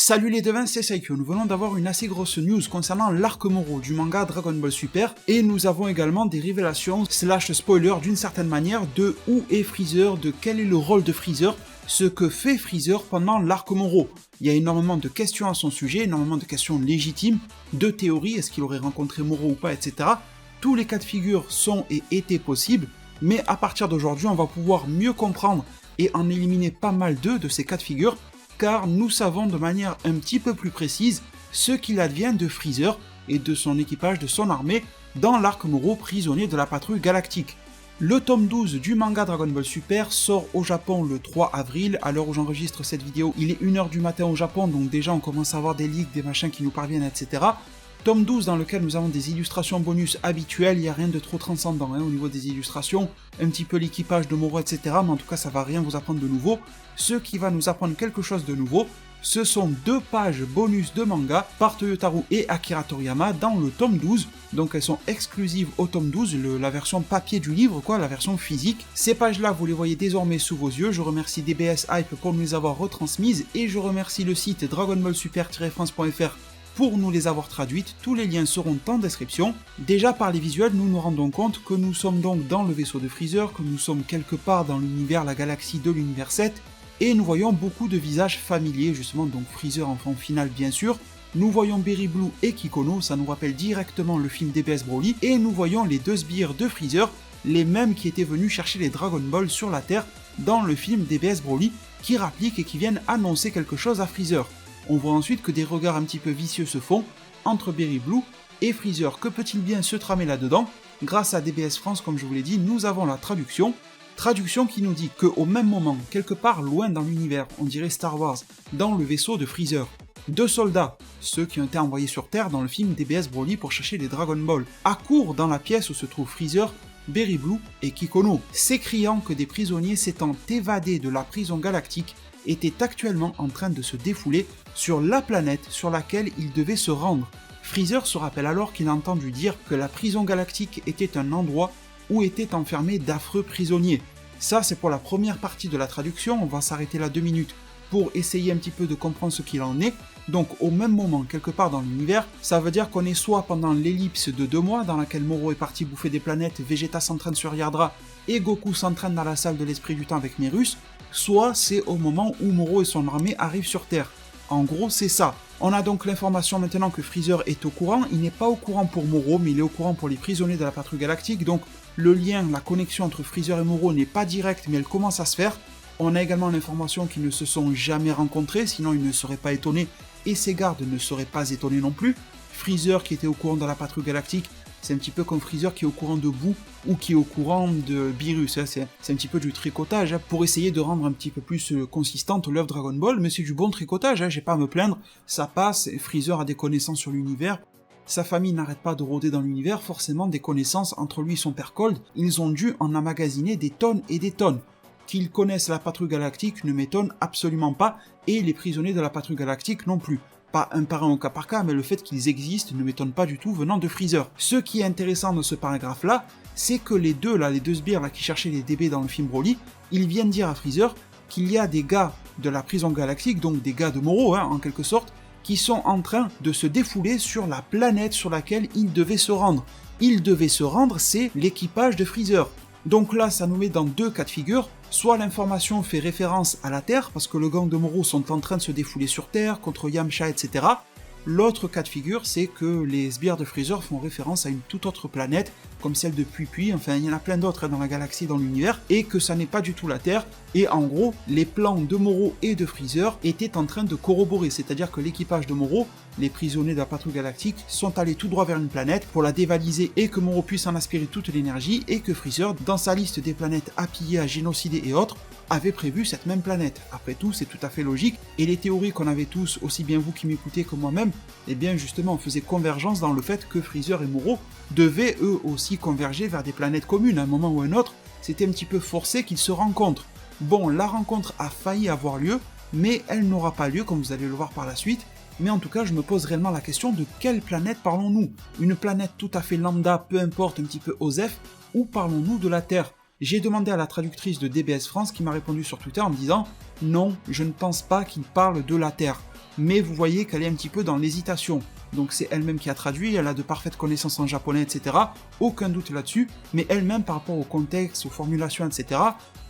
Salut les devins, c'est Saikyo. Nous venons d'avoir une assez grosse news concernant l'arc Moro du manga Dragon Ball Super, et nous avons également des révélations slash spoilers d'une certaine manière de où est Freezer, de quel est le rôle de Freezer, ce que fait Freezer pendant l'arc Moro. Il y a énormément de questions à son sujet, énormément de questions légitimes, de théories, est-ce qu'il aurait rencontré Moro ou pas, etc. Tous les cas de figure sont et étaient possibles, mais à partir d'aujourd'hui on va pouvoir mieux comprendre et en éliminer pas mal de ces cas de figure, car nous savons de manière un petit peu plus précise ce qu'il advient de Freezer et de son équipage, de son armée, dans l'arc Moro prisonnier de la patrouille galactique. Le tome 12 du manga Dragon Ball Super sort au Japon le 3 avril, à l'heure où j'enregistre cette vidéo, il est 1h du matin au Japon, donc déjà on commence à avoir des leaks, des machins qui nous parviennent, etc. Tome 12 dans lequel nous avons des illustrations bonus habituelles, il n'y a rien de trop transcendant au niveau des illustrations, un petit peu l'équipage de Moro, etc. Mais en tout cas ça va rien vous apprendre de nouveau. Ce qui va nous apprendre quelque chose de nouveau, ce sont 2 pages bonus de manga par Toyotarou et Akira Toriyama dans le tome 12. Donc elles sont exclusives au tome 12, la version papier du livre, la version physique. Ces pages-là, vous les voyez désormais sous vos yeux. Je remercie DBS Hype pour nous les avoir retransmises et je remercie le site dragonballsuper-france.fr pour nous les avoir traduites. Tous les liens seront en description. Déjà par les visuels, nous nous rendons compte que nous sommes donc dans le vaisseau de Freezer, que nous sommes quelque part dans l'univers, la galaxie de l'univers 7, et nous voyons beaucoup de visages familiers, justement, donc Freezer en forme finale bien sûr. Nous voyons Berry Blue et Kikono, ça nous rappelle directement le film DBS Broly, et nous voyons les 2 sbires de Freezer, les mêmes qui étaient venus chercher les Dragon Ball sur la Terre dans le film DBS Broly, qui rappliquent et qui viennent annoncer quelque chose à Freezer. On voit ensuite que des regards un petit peu vicieux se font entre Berry Blue et Freezer. Que peut-il bien se tramer là-dedans? Grâce à DBS France, comme je vous l'ai dit, nous avons la traduction qui nous dit qu'au même moment, quelque part loin dans l'univers, on dirait Star Wars, dans le vaisseau de Freezer, 2 soldats, ceux qui ont été envoyés sur Terre dans le film DBS Broly pour chercher les Dragon Ball, accourent dans la pièce où se trouve Freezer, Berry Blue et Kikono, s'écriant que des prisonniers s'étant évadés de la prison galactique étaient actuellement en train de se défouler sur la planète sur laquelle ils devaient se rendre. Freezer se rappelle alors qu'il a entendu dire que la prison galactique était un endroit où étaient enfermés d'affreux prisonniers. Ça c'est pour la première partie de la traduction, on va s'arrêter là 2 minutes pour essayer un petit peu de comprendre ce qu'il en est. Donc au même moment, quelque part dans l'univers, ça veut dire qu'on est soit pendant l'ellipse de 2 mois dans laquelle Moro est parti bouffer des planètes, Vegeta s'entraîne sur Yardra et Goku s'entraîne dans la salle de l'esprit du temps avec Merus, soit c'est au moment où Moro et son armée arrivent sur Terre. En gros, c'est ça. On a donc l'information maintenant que Freezer est au courant. Il n'est pas au courant pour Moro, mais il est au courant pour les prisonniers de la patrouille galactique. Donc le lien, la connexion entre Freezer et Moro n'est pas directe, mais elle commence à se faire. On a également l'information qu'ils ne se sont jamais rencontrés, sinon ils ne seraient pas étonnés, et ses gardes ne seraient pas étonnés non plus. Freezer qui était au courant de la patrouille galactique, c'est un petit peu comme Freezer qui est au courant de Boo ou qui est au courant de Beerus. C'est un petit peu du tricotage pour essayer de rendre un petit peu plus consistante l'œuvre Dragon Ball, mais c'est du bon tricotage, j'ai pas à me plaindre, ça passe. Freezer a des connaissances sur l'univers, sa famille n'arrête pas de rôder dans l'univers, forcément des connaissances entre lui et son père Cold, ils ont dû en emmagasiner des tonnes et des tonnes. Qu'ils connaissent la patrouille galactique ne m'étonne absolument pas, et les prisonniers de la patrouille galactique non plus. Pas un par un au cas par cas, mais le fait qu'ils existent ne m'étonne pas du tout venant de Freezer. Ce qui est intéressant dans ce paragraphe-là, c'est que les deux sbires là, qui cherchaient les DB dans le film Broly, ils viennent dire à Freezer qu'il y a des gars de la prison galactique, donc des gars de Moro en quelque sorte, qui sont en train de se défouler sur la planète sur laquelle ils devaient se rendre. Ils devaient se rendre, c'est l'équipage de Freezer. Donc là, ça nous met dans 2 cas de figure. Soit l'information fait référence à la Terre, parce que le gang de Moro sont en train de se défouler sur Terre, contre Yamcha, etc. L'autre cas de figure, c'est que les sbires de Freezer font référence à une toute autre planète, comme celle de Pui-Pui, enfin il y en a plein d'autres dans la galaxie, dans l'univers, et que ça n'est pas du tout la Terre, et en gros, les plans de Moro et de Freezer étaient en train de corroborer, c'est-à-dire que l'équipage de Moro, les prisonniers de la patrouille galactique, sont allés tout droit vers une planète pour la dévaliser et que Moro puisse en aspirer toute l'énergie, et que Freezer, dans sa liste des planètes à piller, à génocider et autres, avait prévu cette même planète. Après tout, c'est tout à fait logique, et les théories qu'on avait tous, aussi bien vous qui m'écoutez que moi-même, eh bien justement on faisait convergence dans le fait que Freezer et Moro devaient eux aussi converger vers des planètes communes. À un moment ou à un autre, c'était un petit peu forcé qu'ils se rencontrent. Bon, la rencontre a failli avoir lieu, mais elle n'aura pas lieu, comme vous allez le voir par la suite. Mais en tout cas, je me pose réellement la question de quelle planète parlons-nous? Une planète tout à fait lambda, peu importe, un petit peu OSEF, ou parlons-nous de la Terre? J'ai demandé à la traductrice de DBS France qui m'a répondu sur Twitter en me disant « Non, je ne pense pas qu'il parle de la Terre ». mais vous voyez qu'elle est un petit peu dans l'hésitation. Donc c'est elle-même qui a traduit, elle a de parfaites connaissances en japonais, etc. Aucun doute là-dessus, mais elle-même par rapport au contexte, aux formulations, etc.,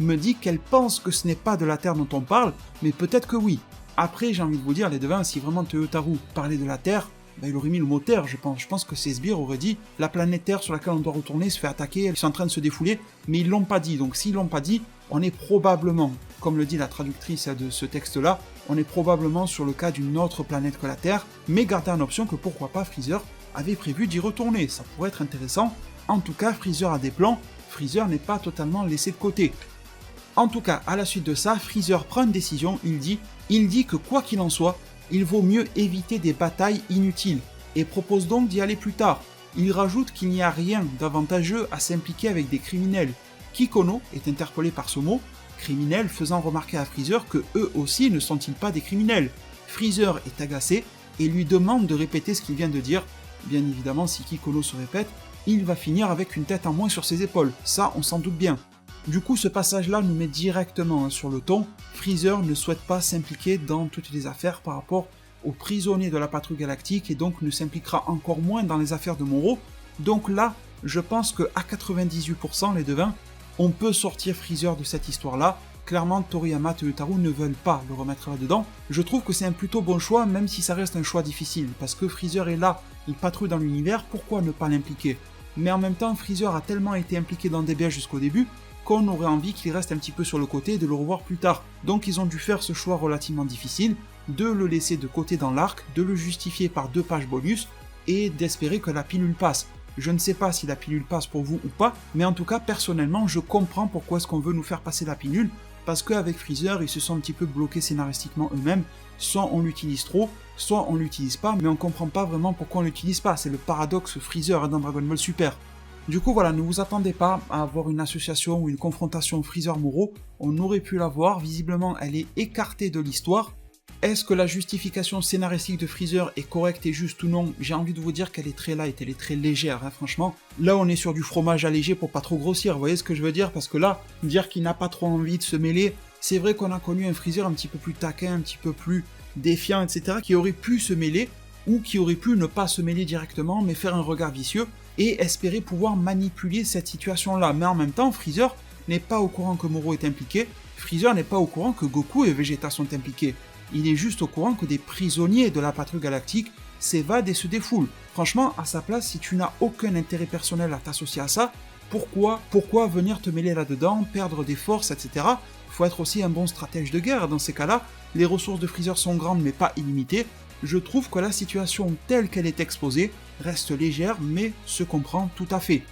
me dit qu'elle pense que ce n'est pas de la Terre dont on parle, mais peut-être que oui. Après, j'ai envie de vous dire, les devins, si vraiment Toyotaru parlait de la Terre, il aurait mis le mot Terre, je pense. Je pense que ces sbires auraient dit la planète Terre sur laquelle on doit retourner se fait attaquer, ils sont en train de se défouler, mais ils l'ont pas dit. Donc s'ils l'ont pas dit, on est probablement, comme le dit la traductrice de ce texte-là, on est probablement sur le cas d'une autre planète que la Terre, mais gardez en option que pourquoi pas Freezer avait prévu d'y retourner, ça pourrait être intéressant. En tout cas, Freezer a des plans, Freezer n'est pas totalement laissé de côté. En tout cas, à la suite de ça, Freezer prend une décision, il dit que quoi qu'il en soit, il vaut mieux éviter des batailles inutiles, et propose donc d'y aller plus tard. Il rajoute qu'il n'y a rien d'avantageux à s'impliquer avec des criminels. Kikono est interpellé par ce mot, criminels, faisant remarquer à Freezer que eux aussi ne sont-ils pas des criminels. Freezer est agacé et lui demande de répéter ce qu'il vient de dire. Bien évidemment, si Kikono se répète, il va finir avec une tête en moins sur ses épaules, ça on s'en doute bien. Du coup, ce passage-là nous met directement sur le ton. Freezer ne souhaite pas s'impliquer dans toutes les affaires par rapport aux prisonniers de la patrouille galactique et donc ne s'impliquera encore moins dans les affaires de Moro. Donc là, je pense que à 98% les devins, on peut sortir Freezer de cette histoire-là. Clairement, Toriyama et Toyotaru ne veulent pas le remettre là-dedans. Je trouve que c'est un plutôt bon choix, même si ça reste un choix difficile, parce que Freezer est là, il patrouille dans l'univers, pourquoi ne pas l'impliquer? Mais en même temps, Freezer a tellement été impliqué dans DBS jusqu'au début, qu'on aurait envie qu'il reste un petit peu sur le côté et de le revoir plus tard. Donc ils ont dû faire ce choix relativement difficile, de le laisser de côté dans l'arc, de le justifier par 2 pages bonus, et d'espérer que la pilule passe. Je ne sais pas si la pilule passe pour vous ou pas, mais en tout cas, personnellement, je comprends pourquoi est-ce qu'on veut nous faire passer la pilule, parce qu'avec Freezer, ils se sont un petit peu bloqués scénaristiquement eux-mêmes, soit on l'utilise trop, soit on l'utilise pas, mais on comprend pas vraiment pourquoi on l'utilise pas, c'est le paradoxe Freezer dans Dragon Ball Super. Du coup voilà, ne vous attendez pas à avoir une association ou une confrontation Freezer-Moro, on aurait pu la voir, visiblement elle est écartée de l'histoire. Est-ce que la justification scénaristique de Freezer est correcte et juste ou non? J'ai envie de vous dire qu'elle est très light, elle est très légère, franchement. Là on est sur du fromage allégé pour pas trop grossir, vous voyez ce que je veux dire? Parce que là, dire qu'il n'a pas trop envie de se mêler, c'est vrai qu'on a connu un Freezer un petit peu plus taquin, un petit peu plus défiant, etc., qui aurait pu se mêler, ou qui aurait pu ne pas se mêler directement, mais faire un regard vicieux, et espérer pouvoir manipuler cette situation-là. Mais en même temps, Freezer n'est pas au courant que Moro est impliqué, Freezer n'est pas au courant que Goku et Vegeta sont impliqués. Il est juste au courant que des prisonniers de la patrouille galactique s'évadent et se défoulent. Franchement, à sa place, si tu n'as aucun intérêt personnel à t'associer à ça, pourquoi venir te mêler là-dedans, perdre des forces, etc. Faut être aussi un bon stratège de guerre. Dans ces cas-là, les ressources de Freezer sont grandes mais pas illimitées. Je trouve que la situation telle qu'elle est exposée reste légère mais se comprend tout à fait.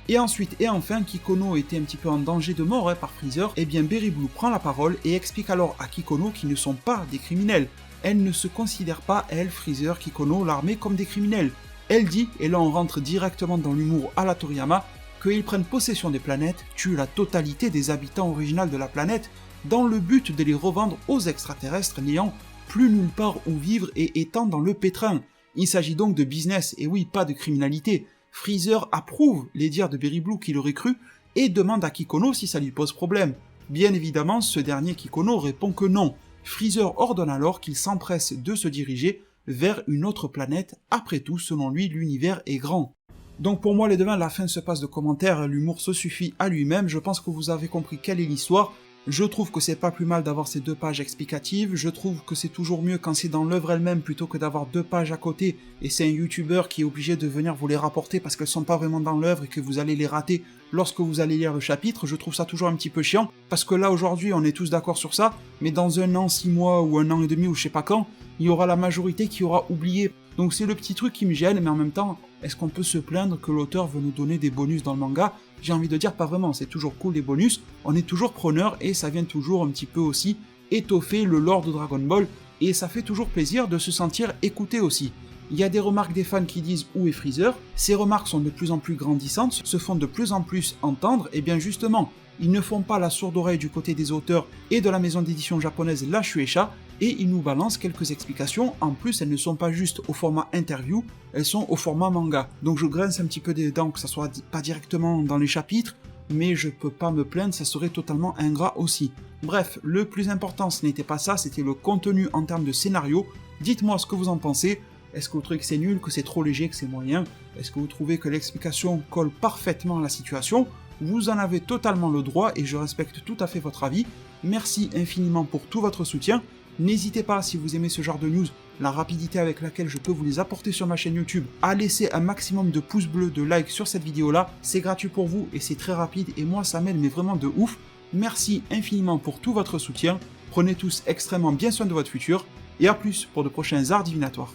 Et ensuite et enfin, Kikono était un petit peu en danger de mort par Freezer, et bien Berry Blue prend la parole et explique alors à Kikono qu'ils ne sont pas des criminels. Elle ne se considère pas, elle, Freezer, Kikono, l'armée comme des criminels. Elle dit, et là on rentre directement dans l'humour à la Toriyama, qu'ils prennent possession des planètes, tuent la totalité des habitants originaux de la planète, dans le but de les revendre aux extraterrestres n'ayant plus nulle part où vivre et étant dans le pétrin. Il s'agit donc de business, et oui, pas de criminalité. Freezer approuve les dires de Berry Blue qu'il aurait cru, et demande à Kikono si ça lui pose problème. Bien évidemment, ce dernier Kikono répond que non. Freezer ordonne alors qu'il s'empresse de se diriger vers une autre planète, après tout, selon lui, l'univers est grand. Donc pour moi les devins, la fin se passe de commentaires, l'humour se suffit à lui-même, je pense que vous avez compris quelle est l'histoire. Je trouve que c'est pas plus mal d'avoir ces 2 pages explicatives, je trouve que c'est toujours mieux quand c'est dans l'œuvre elle-même plutôt que d'avoir 2 pages à côté et c'est un youtubeur qui est obligé de venir vous les rapporter parce qu'elles sont pas vraiment dans l'œuvre et que vous allez les rater lorsque vous allez lire le chapitre. Je trouve ça toujours un petit peu chiant parce que là aujourd'hui on est tous d'accord sur ça, mais dans 1 an, 6 mois ou 1 an et demi ou je sais pas quand, il y aura la majorité qui aura oublié. Donc c'est le petit truc qui me gêne, mais en même temps, est-ce qu'on peut se plaindre que l'auteur veut nous donner des bonus dans le manga? J'ai envie de dire pas vraiment, c'est toujours cool les bonus, on est toujours preneur et ça vient toujours un petit peu aussi étoffer le lore de Dragon Ball et ça fait toujours plaisir de se sentir écouté aussi. Il y a des remarques des fans qui disent où est Freezer, ces remarques sont de plus en plus grandissantes, se font de plus en plus entendre, et bien justement, ils ne font pas la sourde oreille du côté des auteurs et de la maison d'édition japonaise La Shueisha, et ils nous balancent quelques explications, en plus elles ne sont pas juste au format interview, elles sont au format manga. Donc je grince un petit peu des dents que ça soit pas directement dans les chapitres, mais je peux pas me plaindre, ça serait totalement ingrat aussi. Bref, le plus important ce n'était pas ça, c'était le contenu en termes de scénario. Dites-moi ce que vous en pensez. Est-ce que vous trouvez que c'est nul, que c'est trop léger, que c'est moyen? Est-ce que vous trouvez que l'explication colle parfaitement à la situation? Vous en avez totalement le droit et je respecte tout à fait votre avis. Merci infiniment pour tout votre soutien. N'hésitez pas, si vous aimez ce genre de news, la rapidité avec laquelle je peux vous les apporter sur ma chaîne YouTube, à laisser un maximum de pouces bleus, de likes sur cette vidéo-là. C'est gratuit pour vous et c'est très rapide et moi ça m'aide mais vraiment de ouf. Merci infiniment pour tout votre soutien. Prenez tous extrêmement bien soin de votre futur et à plus pour de prochains arts divinatoires.